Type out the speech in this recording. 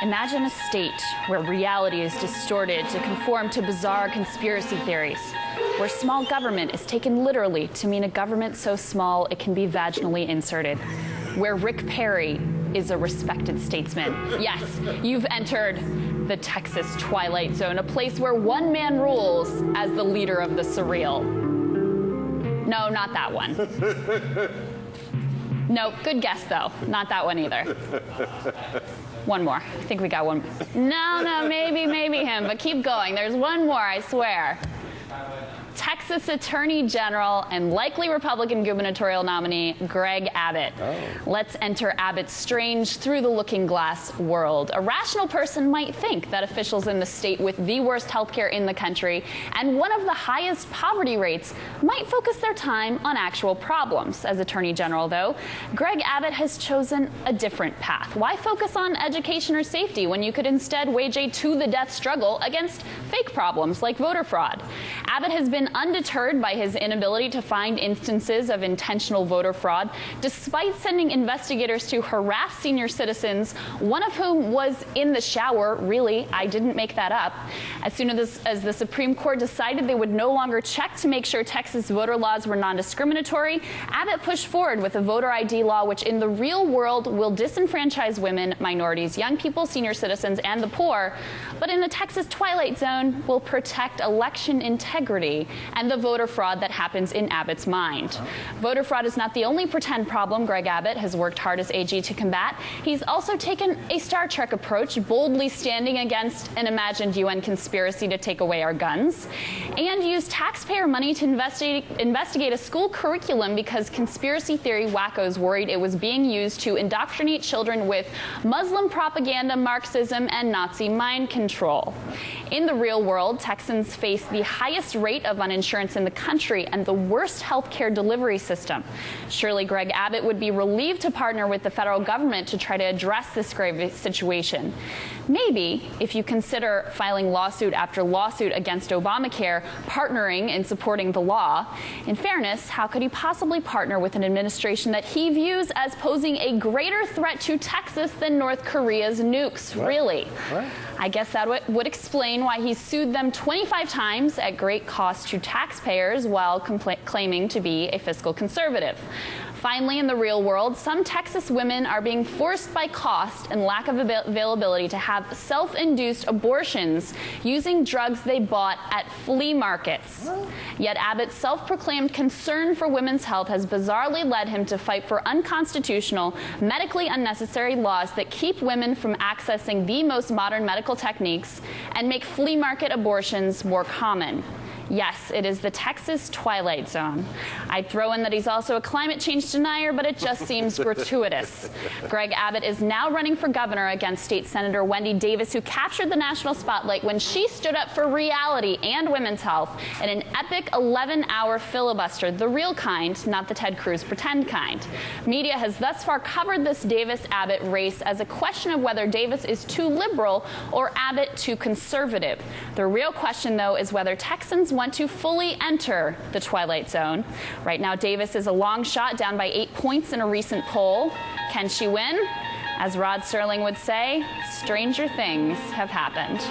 Imagine a state where reality is distorted to conform to bizarre conspiracy theories, where small government is taken literally to mean a government so small it can be vaginally inserted, where Rick Perry is a respected statesman. Yes, you've entered the Texas Twilight Zone, a place where one man rules as the leader of the surreal. No, not that one. No, good guess though. Not that one either. One more. I think we got one. No, maybe him, but keep going. There's one more, I swear. Texas Attorney General and likely Republican gubernatorial nominee Greg Abbott. Oh. Let's enter Abbott's strange through-the-looking-glass world. A rational person might think that officials in the state with the worst health care in the country and one of the highest poverty rates might focus their time on actual problems. As Attorney General, though, Greg Abbott has chosen a different path. Why focus on education or safety when you could instead wage a to-the-death struggle against fake problems like voter fraud? Abbott has been undeterred by his inability to find instances of intentional voter fraud, despite sending investigators to harass senior citizens, one of whom was in the shower. Really, I didn't make that up. As soon as the Supreme Court decided they would no longer check to make sure Texas voter laws were non-discriminatory, Abbott pushed forward with a voter ID law which in the real world will disenfranchise women, minorities, young people, senior citizens, and the poor, but in the Texas Twilight Zone will protect election integrity and the voter fraud that happens in Abbott's mind. Voter fraud is not the only pretend problem Greg Abbott has worked hard as AG to combat. He's also taken a Star Trek approach, boldly standing against an imagined UN conspiracy to take away our guns, and used taxpayer money to investigate a school curriculum because conspiracy theory wackos worried it was being used to indoctrinate children with Muslim propaganda, Marxism, and Nazi mind control. In the real world, Texans face the highest rate of uninsurance in the country and the worst health care delivery system. Surely Greg Abbott would be relieved to partner with the federal government to try to address this grave situation. Maybe if you consider filing lawsuit after lawsuit against Obamacare, partnering in supporting the law. In fairness, how could he possibly partner with an administration that he views as posing a greater threat to Texas than North Korea's nukes? What? Really? What? I guess that would explain why he sued them 25 times at great cost to taxpayers while claiming to be a fiscal conservative. Finally, in the real world, some Texas women are being forced by cost and lack of availability to have self-induced abortions using drugs they bought at flea markets. Yet Abbott's self-proclaimed concern for women's health has bizarrely led him to fight for unconstitutional, medically unnecessary laws that keep women from accessing the most modern medical techniques and make flea market abortions more common. Yes, it is the Texas Twilight Zone. I'd throw in that he's also a climate change denier, but it just seems gratuitous. Greg Abbott is now running for governor against State Senator Wendy Davis, who captured the national spotlight when she stood up for reality and women's health in an epic 11-hour filibuster, the real kind, not the Ted Cruz pretend kind. Media has thus far covered this Davis-Abbott race as a question of whether Davis is too liberal or Abbott too conservative. The real question, though, is whether Texans want to fully enter the Twilight Zone. Right now, Davis is a long shot, down by 8 points in a recent poll. Can she win? As Rod Serling would say, stranger things have happened.